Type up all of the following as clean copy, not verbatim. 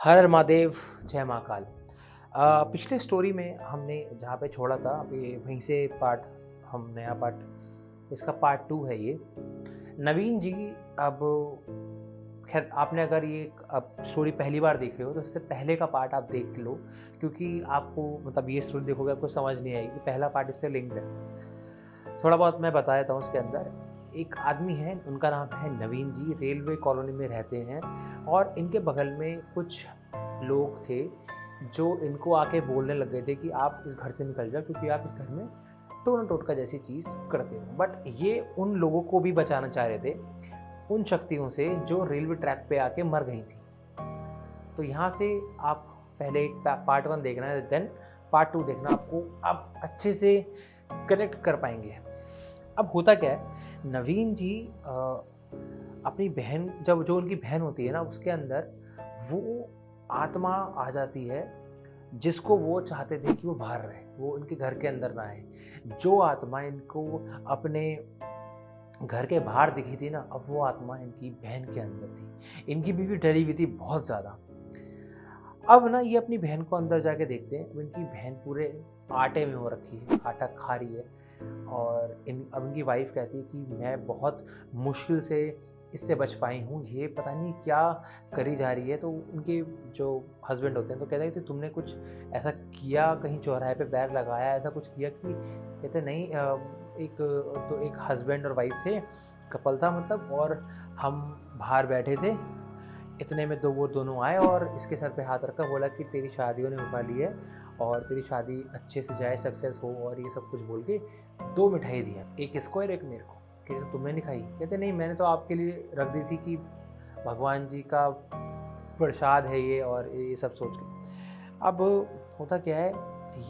हर हर महादेव, जय महाकाल। पिछले स्टोरी में हमने जहाँ पे छोड़ा था अभी वहीं से पार्ट हम नया पार्ट इसका पार्ट 2 है ये। नवीन जी अब ख़ैर आपने अगर ये अब स्टोरी पहली बार देख रहे हो तो इससे पहले का पार्ट आप देख लो, क्योंकि आपको मतलब ये स्टोरी देखोगे आपको समझ नहीं आएगी, पहला पार्ट इससे लिंक्ड है। थोड़ा बहुत मैं बता देता हूँ उसके अंदर। एक आदमी है, उनका नाम है नवीन जी, रेलवे कॉलोनी में रहते हैं और इनके बगल में कुछ लोग थे जो इनको आके बोलने लग गए थे कि आप इस घर से निकल जाओ क्योंकि आप इस घर में टोना-टोटका जैसी चीज़ करते हो। बट ये उन लोगों को भी बचाना चाह रहे थे, उन शक्तियों से जो रेलवे ट्रैक पे आके मर गई थी। तो यहाँ से आप पहले एक पार्ट 1 देखना है, देन पार्ट 2 देखना, आपको आप अच्छे से कनेक्ट कर पाएँगे। अब होता क्या है, नवीन जी अपनी बहन जब जो उनकी बहन होती है ना, उसके अंदर वो आत्मा आ जाती है, जिसको वो चाहते थे कि वो बाहर रहे, वो उनके घर के अंदर ना आए। जो आत्मा इनको अपने घर के बाहर दिखी थी ना, अब वो आत्मा इनकी बहन के अंदर थी। इनकी बीवी डरी हुई थी बहुत ज़्यादा। अब ना ये अपनी बहन को अंदर जाके देखते हैं, अब इनकी बहन पूरे आटे में हो रखी है, आटा खा रही है। और अब इनकी वाइफ़ कहती है कि मैं बहुत मुश्किल से इससे बच पाई हूँ, ये पता नहीं क्या करी जा रही है। तो उनके जो हस्बैंड होते हैं तो कहते हैं कि तुमने कुछ ऐसा किया, कहीं चौराहे पे पैर लगाया, ऐसा कुछ किया? कि कहते नहीं, एक हस्बैंड और वाइफ़ थे, कपल था मतलब, और हम बाहर बैठे थे। इतने में वो दोनों आए और इसके सर पे हाथ रखा, बोला कि तेरी शादी होने वाली है और तेरी शादी अच्छे से जाए, सक्सेस हो, और ये सब कुछ बोल के 2 मिठाई दी हैं, एक इसको और एक मेरे को। कहते तुमने नहीं खाई? कहते नहीं, मैंने तो आपके लिए रख दी थी कि भगवान जी का प्रसाद है ये, और ये सब सोच के। अब होता क्या है,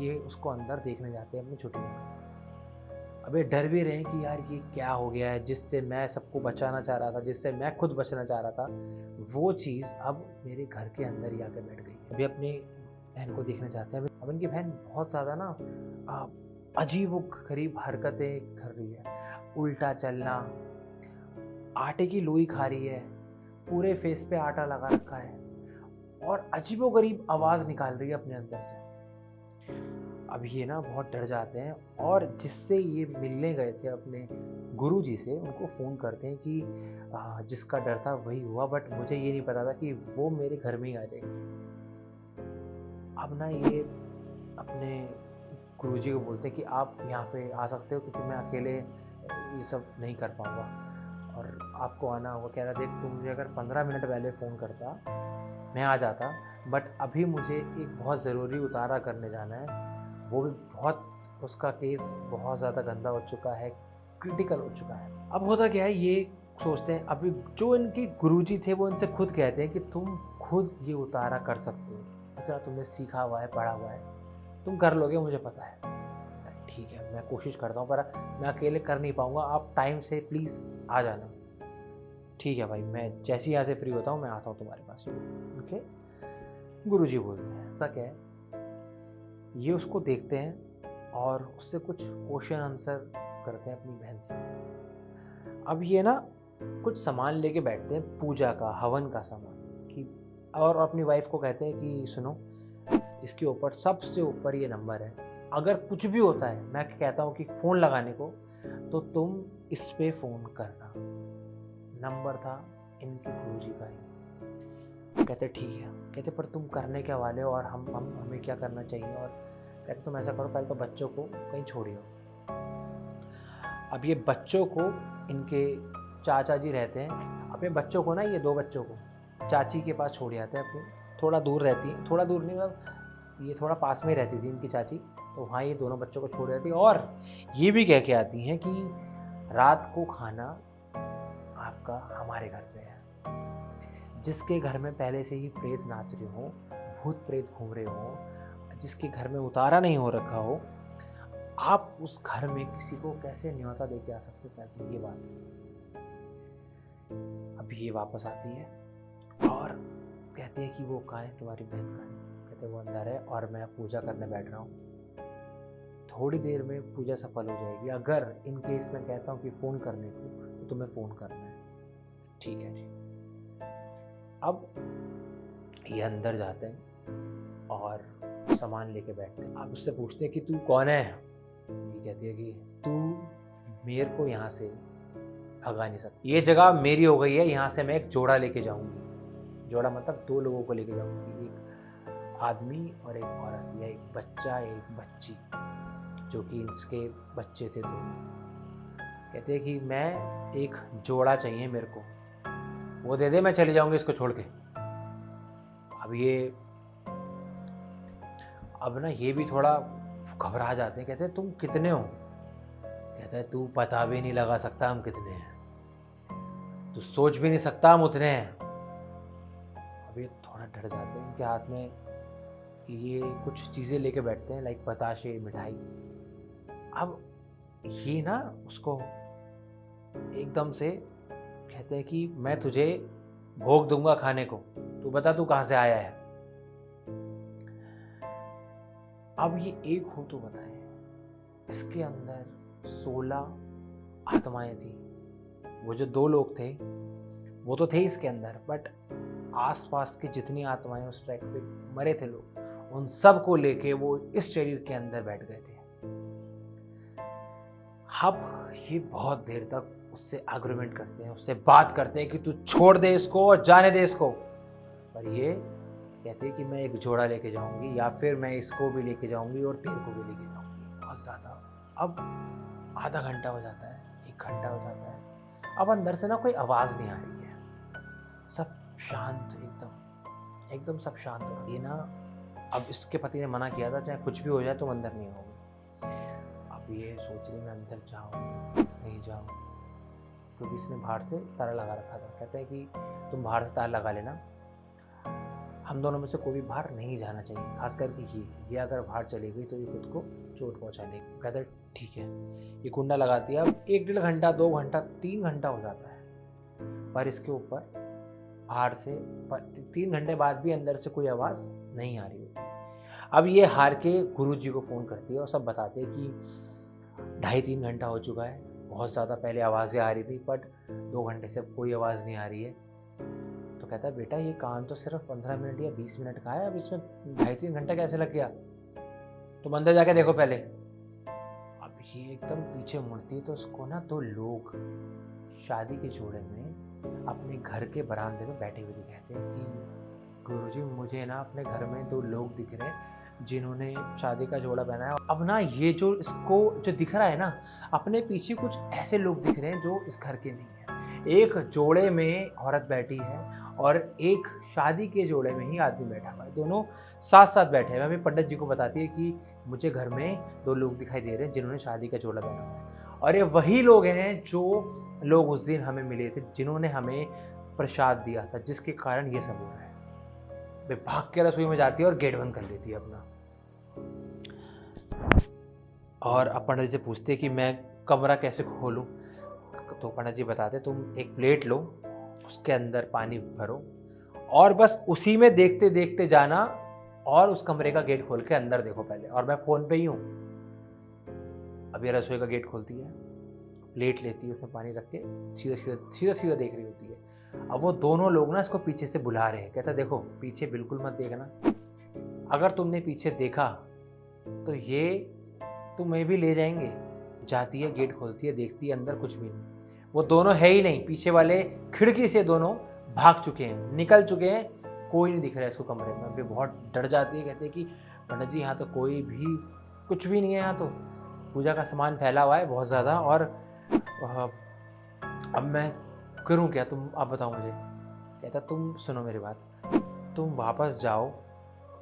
ये उसको अंदर देखने जाते हैं अपनी छुट्टी में। अब ये डर भी रहे हैं कि यार ये क्या हो गया है, जिससे मैं सबको बचाना चाह रहा था, जिससे मैं खुद बचना चाह रहा था, वो चीज़ अब मेरे घर के अंदर ही आके बैठ गई। अभी अपनी बहन को देखने जाते हैं। अब इनकी बहन बहुत ज़्यादा ना अजीब-ओ-गरीब हरकतें कर रही है। उल्टा चलना, आटे की लोई खा रही है, पूरे फेस पे आटा लगा रखा है और अजीबो-गरीब आवाज़ निकाल रही है अपने अंदर से। अब ये ना बहुत डर जाते हैं और जिससे ये मिलने गए थे अपने गुरुजी से, उनको फ़ोन करते हैं कि जिसका डर था वही हुआ, बट मुझे ये नहीं पता था कि वो मेरे घर में ही आ जाएगी। अब ना ये अपने गुरुजी को बोलते हैं कि आप यहाँ पे आ सकते हो, क्योंकि मैं अकेले ये सब नहीं कर पाऊँगा और आपको आना होगा। कह रहा देख, तू मुझे अगर 15 मिनट पहले फ़ोन करता, मैं आ जाता, बट अभी मुझे एक बहुत ज़रूरी उतारा करने जाना है। वो भी बहुत, उसका केस बहुत ज़्यादा गंदा हो चुका है, क्रिटिकल हो चुका है। अब होता क्या है, ये सोचते हैं, अभी जो इनके गुरुजी थे वो इनसे खुद कहते हैं कि तुम खुद ये उतारा कर सकते हो, इतना तुमने सीखा हुआ है, पढ़ा हुआ है, तुम कर लोगे, मुझे पता है। ठीक है, मैं कोशिश करता हूँ, पर मैं अकेले कर नहीं पाऊँगा, आप टाइम से प्लीज़ आ जाना। ठीक है भाई, मैं जैसे ही यहाँ से फ्री होता हूँ मैं आता हूँ तुम्हारे पास। ओके, गुरुजी बोलते हैं। पता क्या है, ये उसको देखते हैं और उससे कुछ क्वेश्चन आंसर करते हैं अपनी बहन से। अब ये ना कुछ सामान लेके बैठते हैं, पूजा का, हवन का सामान, कि और अपनी वाइफ को कहते हैं कि सुनो, इसके ऊपर सबसे ऊपर ये नंबर है, अगर कुछ भी होता है, मैं कहता हूँ कि फ़ोन लगाने को, तो तुम इस पे फ़ोन करना। नंबर था इनके गुरुजी का ही। कहते ठीक है। कहते पर तुम करने क्या वाले हो और हम हमें क्या करना चाहिए? और कहते तुम ऐसा करो, पहले तो बच्चों को कहीं छोड़ियो। अब ये बच्चों को, इनके चाचा जी रहते हैं, अपने बच्चों को ना, ये 2 बच्चों को चाची के पास छोड़ आते हैं अपनी। थोड़ा दूर रहती है, थोड़ा दूर नहीं मतलब ये थोड़ा पास में ही रहती थी इनकी चाची, तो वहाँ ये दोनों बच्चों को छोड़ आती है और ये भी कह के आती हैं कि रात को खाना आपका हमारे घर पे है। जिसके घर में पहले से ही प्रेत नाच रहे हों, भूत प्रेत घूम रहे हों, जिसके घर में उतारा नहीं हो रखा हो, आप उस घर में किसी को कैसे न्योता दे के आ सकते हो? कैसे, ये बात। अब ये वापस आती है और कहती है कि वो कहाँ है, तुम्हारी बहन कहाँ है? कहते वो अंदर है और मैं पूजा करने बैठ रहा हूँ। थोड़ी देर में पूजा सफल हो जाएगी, अगर इन केस मैं कहता हूँ कि फ़ोन करने को, तो तुम्हें फ़ोन करना है। ठीक है जी। अब ये अंदर जाते हैं और सामान लेके बैठते हैं। आप उससे पूछते हैं कि तू कौन है? ये कहती है कि तू मेरे को यहाँ से भगा नहीं सकती, ये जगह मेरी हो गई है, यहाँ से मैं एक जोड़ा लेके जाऊंगी। जोड़ा मतलब 2 लोगों को लेके जाऊंगी, एक आदमी और एक औरत, या एक बच्चा एक बच्ची, जो कि इसके बच्चे थे दोनों। कहते हैं कि मैं एक जोड़ा चाहिए मेरे को, वो दे दे, मैं चली जाऊंगी इसको छोड़ के। अब ना ये भी थोड़ा घबरा जाते हैं। कहते हैं तुम कितने हो? कहता है तू पता भी नहीं लगा सकता हम कितने हैं, तू सोच भी नहीं सकता हम उतने हैं। अब ये थोड़ा डर जाते हैं। इनके हाथ में ये कुछ चीज़ें लेके बैठते हैं, लाइक बताशे, मिठाई। अब ये ना उसको एकदम से कहते हैं कि मैं तुझे भोग दूंगा खाने को, तू बता तू कहाँ से आया है। अब ये एक हो तो बताए, इसके अंदर 16 आत्माएं थी। वो जो 2 लोग थे वो तो थे इसके अंदर, बट आसपास की जितनी आत्माएं उस ट्रैक पे मरे थे लोग, उन सब को लेके वो इस शरीर के अंदर बैठ गए थे। अब ये बहुत देर तक उससे आर्गुमेंट करते हैं, उससे बात करते हैं कि तू छोड़ दे इसको और जाने दे इसको, पर ये कहते हैं कि मैं एक जोड़ा लेके जाऊंगी, या फिर मैं इसको भी लेके जाऊंगी और तेरे को भी लेके जाऊंगी। बहुत ज़्यादा। अब आधा घंटा हो जाता है, 1 घंटा हो जाता है। अब अंदर से ना कोई आवाज़ नहीं आ रही है, सब शांत, एकदम एकदम सब शांत हो रहा है। ये ना, अब इसके पति ने मना किया था चाहे कुछ भी हो जाए तुम अंदर नहीं होगी। अब ये सोच रही मैं अंदर जाऊँ नहीं जाऊँ, क्योंकि इसने बाहर से ताला लगा रखा था। कहते हैं कि तुम बाहर से ताला लगा लेना, हम दोनों में से कोई भी बाहर नहीं जाना चाहिए, खास करके ये अगर बाहर चली गई तो ये खुद को चोट पहुंचा लेगी। कहते ठीक है। ये कुंडा लगाती है। अब 1 डेढ़ घंटा, 2 घंटा, 3 घंटा हो जाता है, पर इसके ऊपर बाहर से 3 घंटे बाद भी अंदर से कोई आवाज़ नहीं आ रही होती। अब ये हार के गुरुजी को फ़ोन करती है और सब बताते हैं कि 2.5-3 घंटा हो चुका है, बहुत ज़्यादा पहले आवाज़ें आ रही थी, बट 2 घंटे से कोई आवाज़ नहीं आ रही है। तो कहता है बेटा ये काम तो सिर्फ 15 मिनट या 20 मिनट का है, अब इसमें 2.5-3 घंटा कैसे लग गया? तुम अंदर जाके देखो पहले। अब ये एकदम पीछे मुड़ती है तो उसको ना 2 लोग शादी के जोड़े में अपने घर के बरामदे में बैठे हुए कहते हैं कि गुरुजी मुझे ना अपने घर में 2 लोग दिख रहे हैं जिन्होंने शादी का जोड़ा पहना है। अब ना ये जो इसको जो दिख रहा है ना, अपने पीछे कुछ ऐसे लोग दिख रहे हैं जो इस घर के नहीं है। एक जोड़े में औरत बैठी है और एक शादी के जोड़े में ही आदमी बैठा हुआ है, दोनों साथ साथ बैठे हैं। मैं पंडित जी को बताती है कि मुझे घर में 2 लोग दिखाई दे रहे हैं जिन्होंने शादी का जोड़ा पहना हुआ है, और ये वही लोग हैं जो लोग उस दिन हमें मिले थे, जिन्होंने हमें प्रसाद दिया था, जिसके कारण ये सब हो रहा है। वे भाग के रसोई में जाती है और गेट बंद कर लेती है अपना, और अब पंडित जी से पूछते कि मैं कमरा कैसे खोलूं। तो पंडित जी बताते तुम एक प्लेट लो, उसके अंदर पानी भरो और बस उसी में देखते देखते जाना, और उस कमरे का गेट खोल के अंदर देखो पहले, और मैं फ़ोन पे ही हूँ। अब ये रसोई का गेट खोलती है, प्लेट लेती है, उसमें पानी रख के सीधा सीधा देख रही होती है। अब वो दोनों लोग ना इसको पीछे से बुला रहे हैं। कहता देखो पीछे बिल्कुल मत देखना, अगर तुमने पीछे देखा तो ये तुम्हें भी ले जाएंगे। जाती है, गेट खोलती है, देखती है अंदर कुछ भी नहीं, वो दोनों है ही नहीं। पीछे वाले खिड़की से दोनों भाग चुके हैं, निकल चुके हैं, कोई नहीं दिख रहा है इसको कमरे में। अभी बहुत डर जाती है, कहते हैं कि पंडित जी यहाँ तो कोई भी कुछ भी नहीं है, यहाँ तो पूजा का सामान फैला हुआ है बहुत ज़्यादा, और अब मैं करूँ क्या? तुम आप बताओ मुझे। कहता तुम सुनो मेरी बात, तुम वापस जाओ,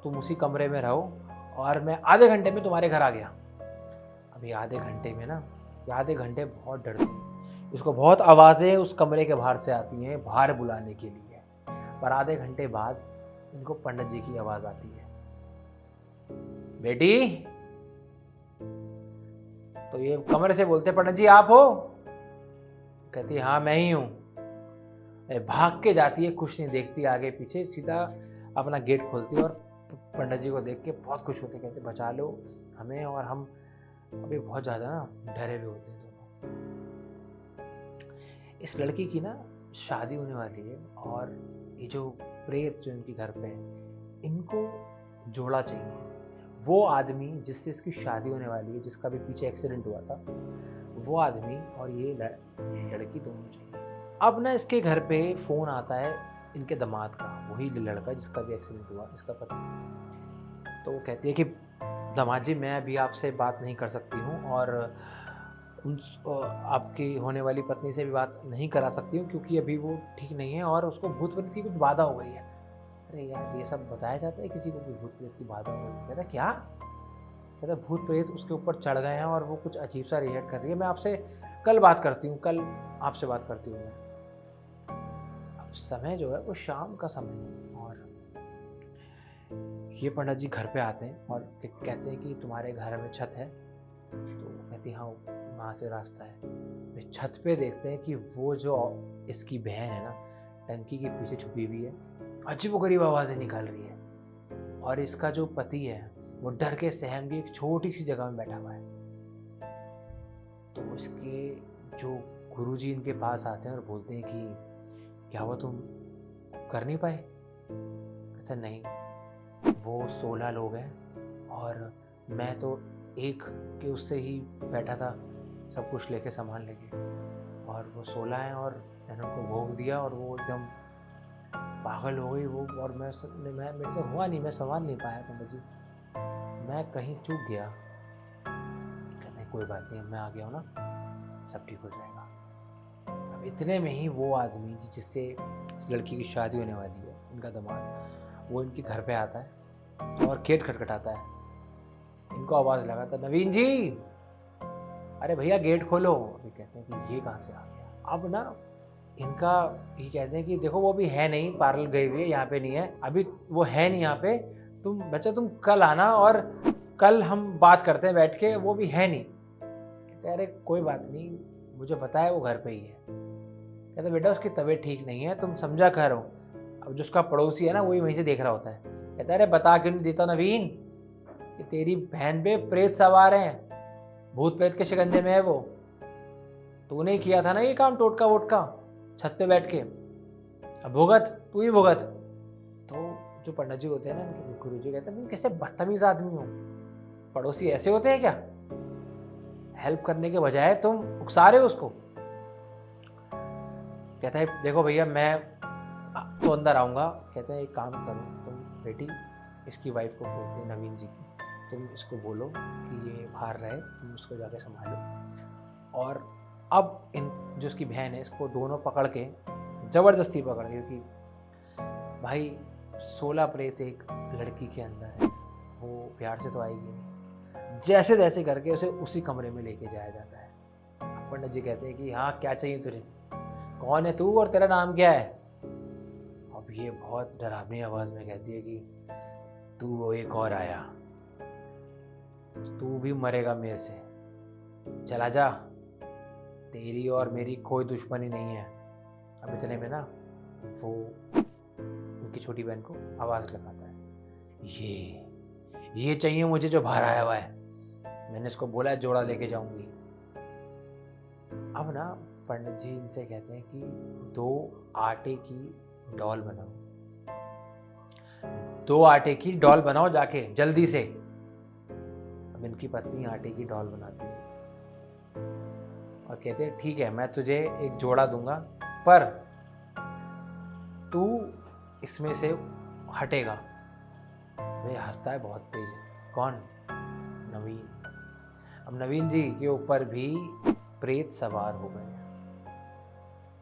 तुम उसी कमरे में रहो, और मैं आधे घंटे में तुम्हारे घर आ गया। अभी आधे घंटे में ना, आधे घंटे बहुत डरती है, इसको बहुत आवाज़ें उस कमरे के बाहर से आती हैं बाहर बुलाने के लिए, पर आधे घंटे बाद इनको पंडित जी की आवाज़ आती है, बेटी। तो ये कमरे से बोलते पंडित जी आप हो? कहती है हाँ मैं ही हूँ। भाग के जाती है, कुछ नहीं देखती आगे पीछे, सीधा अपना गेट खोलती है और पंडित जी को देख के बहुत खुश होते, कहते बचा लो हमें, और हम अभी बहुत ज़्यादा ना डरे हुए होते हैं दोनों। इस लड़की की ना शादी होने वाली है, और ये जो प्रेत जो इनके घर पे है, इनको जोड़ा चाहिए। वो आदमी जिससे इसकी शादी होने वाली है, जिसका भी पीछे एक्सीडेंट हुआ था, वो आदमी और ये लड़की दोनों चाहिए। अब ना इसके घर पे फ़ोन आता है इनके दामाद का, वही लड़का जिसका भी एक्सीडेंट हुआ, इसका पति। तो वो कहती है कि दामाद जी, मैं अभी आपसे बात नहीं कर सकती हूँ और आपकी होने वाली पत्नी से भी बात नहीं करा सकती हूँ, क्योंकि अभी वो ठीक नहीं है और उसको भूत प्रेत की कुछ बाधा हो गई है। अरे यार, ये सब बताया जाता है किसी को कि भूत प्रेत की बाधा हो गई? कहता क्या? कहता भूत प्रेत उसके ऊपर चढ़ गए हैं और वो कुछ अजीब सा रिएक्ट कर रही है। मैं आपसे कल बात करती हूँ, कल आपसे बात करती हूँ मैं। अब समय जो है वो शाम का समय है और ये पंडित जी घर पे आते हैं और कहते हैं कि तुम्हारे घर में छत है? तो कहती हाँ, वहाँ से रास्ता है। वे छत पे देखते हैं कि वो जो इसकी बहन है ना, टंकी के पीछे छुपी हुई है, अजीबोगरीब आवाज़ें निकाल रही है। और इसका जो पति है वो डर के सहम के एक छोटी सी जगह में बैठा हुआ है। तो इसके जो गुरुजी इनके पास आते हैं और बोलते हैं कि क्या हुआ, तुम कर नहीं पाए? कहता नहीं, वो 16 लोग हैं और मैं तो एक के उससे ही बैठा था, सब कुछ लेके, सामान लेके, और वो 16 हैं और मैंने उनको भोग दिया और वो एकदम पागल हो गई वो। और मैं मेरे से हुआ नहीं, मैं संभाल नहीं पाया पंडित जी, मैं कहीं चूक गया। कहते कोई बात नहीं, मैं आ गया हूँ ना, सब ठीक हो जाएगा। अब इतने में ही वो आदमी जिससे इस लड़की की शादी होने वाली है, इनका दामाद, वो इनके घर पे आता है और गेट खटखटाता है। इनको आवाज़ लगाता, नवीन जी, अरे भैया गेट खोलो। अभी कहते हैं कि ये कहाँ से आ गया। अब ना इनका ये कहते हैं कि देखो वो भी है नहीं, पार्लर गई हुई है, यहाँ पे नहीं है, अभी वो है नहीं यहाँ पे, तुम बच्चा तुम कल आना और कल हम बात करते हैं बैठ के, वो भी है नहीं। कहते अरे कोई बात नहीं, मुझे पता है वो घर पे ही है। कहते बेटा उसकी तबीयत ठीक नहीं है, तुम समझा कर हो। अब जो उसका पड़ोसी है ना, वही वहीं से देख रहा होता है। कहता अरे बता क्यों नहीं देता नवीन कि तेरी बहन पे प्रेत सवार हैं, भूत प्रेत के शिकंजे में है वो। तूने किया था ना ये काम, टोटका वोटका, छत पे बैठ के, अब भुगत, तू ही भुगत। तो जो पंडित जी होते हैं ना, इनके गुरु जी कहते हैं कैसे बदतमीज आदमी हो, पड़ोसी ऐसे होते हैं क्या? हेल्प करने के बजाय तुम उकसा रहे हो उसको। कहता है देखो भैया, मैं तो अंदर आऊँगा। कहते हैं एक काम करो, तुम बेटी इसकी वाइफ को बोलते हैं नवीन जी की, तुम इसको बोलो कि ये बाहर रहे, तुम उसको जाके संभालो। और अब इन जो उसकी बहन है, इसको दोनों पकड़ के ज़बरदस्ती पकड़ के, क्योंकि भाई 16 प्रेत एक लड़की के अंदर है, वो प्यार से तो आएगी नहीं। जैसे तैसे करके उसे उसी कमरे में लेके जाया जाता है। पंडित जी कहते हैं कि हाँ क्या चाहिए तुझे, कौन है तू और तेरा नाम क्या है? अब ये बहुत डरावनी आवाज़ में कहती है कि तू वो एक और आया, तू भी मरेगा मेरे से, चला जा, तेरी और मेरी कोई दुश्मनी नहीं है। अब इतने में ना वो उनकी छोटी बहन को आवाज़ लगाता है, ये चाहिए मुझे जो बाहर आया हुआ है, मैंने इसको बोला है जोड़ा लेके जाऊंगी। अब ना पंडित जी इनसे कहते हैं कि 2 आटे की डॉल बनाओ, 2 आटे की डॉल बनाओ जाके जल्दी से। अब इनकी पत्नी आटे की डॉल बनाती है और कहते हैं ठीक है, मैं तुझे एक जोड़ा दूंगा, पर तू इसमें से हटेगा। वे हंसता है बहुत तेज। कौन? नवीन। अब नवीन जी के ऊपर भी प्रेत सवार हो गए।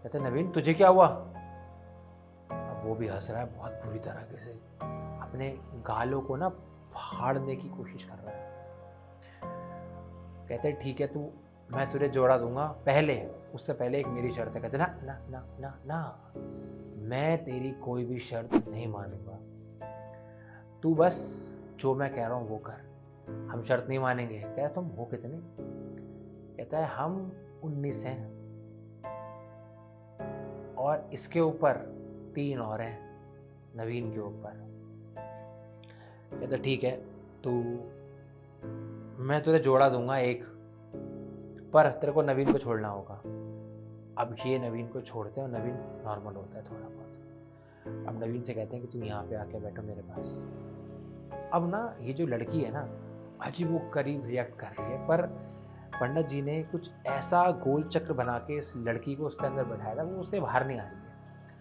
कहते नवीन तुझे क्या हुआ? अब वो भी हंस रहा है बहुत बुरी तरीके से, अपने गालों को ना फाड़ने की कोशिश कर रहा है। कहते ठीक है, तू, मैं तुझे जोड़ा दूंगा, पहले उससे पहले एक मेरी शर्त है। कहते ना ना ना ना ना, मैं तेरी कोई भी शर्त नहीं मानूंगा, तू बस जो मैं कह रहा हूँ वो कर, हम शर्त नहीं मानेंगे। कह रहा तुम हो कितने? कहता है हम 19 हैं और इसके ऊपर 3 और हैं, नवीन के ऊपर। कहता ठीक है, तू, मैं तुझे जोड़ा दूंगा एक, पर तेरे को नवीन को छोड़ना होगा। अब ये नवीन को छोड़ते हैं और नवीन नॉर्मल होता है थोड़ा बहुत। अब नवीन से कहते हैं कि तुम यहाँ पे आके बैठो मेरे पास। अब ना ये जो लड़की है ना, अजीबो गरीब रिएक्ट कर रही है, पर पंडित जी ने कुछ ऐसा गोल चक्र बना के इस लड़की को उसके अंदर बैठाया था, वो उसके बाहर नहीं आ रही है।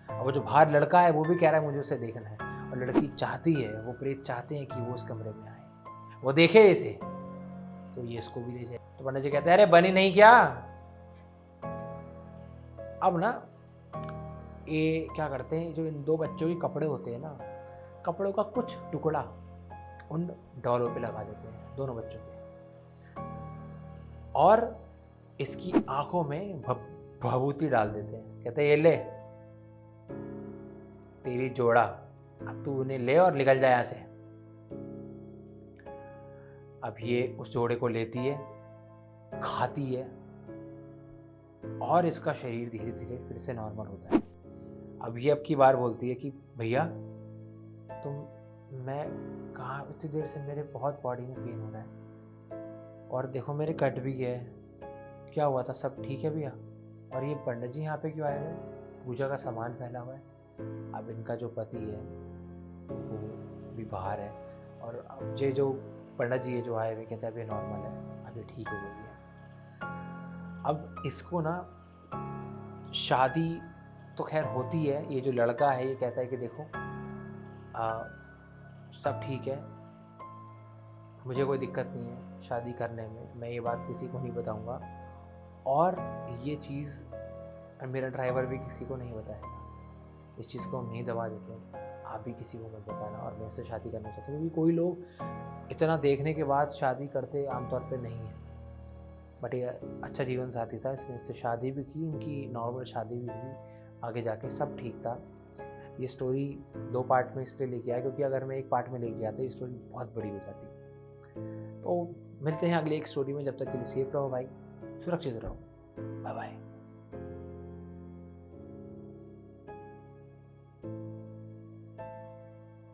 और वो जो बाहर लड़का है वो भी कह रहा है मुझे उसे देखना है, और लड़की चाहती है, वो प्रेत चाहते हैं कि वो उस कमरे में आए, वो देखे इसे, तो ये इसको भी ले जाए। तो पंडित जी कहते हैं अरे बनी नहीं क्या। अब ना ये क्या करते हैं, जो इन दो बच्चों के कपड़े होते हैं ना, कपड़ों का कुछ टुकड़ा उन डॉलों पे लगा देते हैं, दोनों बच्चों पे, और इसकी आंखों में भभूति डाल देते हैं। कहते हैं ये ले तेरी जोड़ा, अब तू उन्हें ले और निकल जाए यहाँ से। अब ये उस जोड़े को लेती है, खाती है, और इसका शरीर धीरे धीरे फिर से नॉर्मल होता है। अब ये अब की बार बोलती है कि भैया मैं कहाँ, इतनी देर से मेरे बहुत बॉडी में पेन हो रहा है, और देखो मेरे कट भी गए, क्या हुआ था, सब ठीक है भैया? और ये पंडित जी यहाँ पे क्यों आए हुए हैं? पूजा का सामान फैला हुआ है। अब इनका जो पति है वो भी बाहर है, और अब ये जो पंडित जी है जो आए हुए कहते हैं अभी नॉर्मल है, अभी ठीक हो गई है। अब इसको ना शादी तो खैर होती है, ये जो लड़का है ये कहता है कि देखो सब ठीक है, मुझे कोई दिक्कत नहीं है शादी करने में, मैं ये बात किसी को नहीं बताऊंगा, और ये चीज़ मेरा ड्राइवर भी किसी को नहीं बताएगा, इस चीज़ को हम नहीं दबा देते हैं, आप भी किसी को मत बताना, और मैं इससे शादी करना चाहता हूँ। क्योंकि कोई लोग इतना देखने के बाद शादी करते आमतौर पे नहीं है, बट ये अच्छा जीवन साथी था, इसने इससे शादी भी की, इनकी नॉर्मल शादी भी हुई, आगे जाके सब ठीक था। ये स्टोरी 2 पार्ट में इसलिए लेके आया क्योंकि अगर मैं एक पार्ट में लेके आता ये स्टोरी बहुत बड़ी हो जाती। तो मिलते हैं अगले एक स्टोरी में, जब तक के लिए सेफ रहो भाई, सुरक्षित रहो, बाय बाय।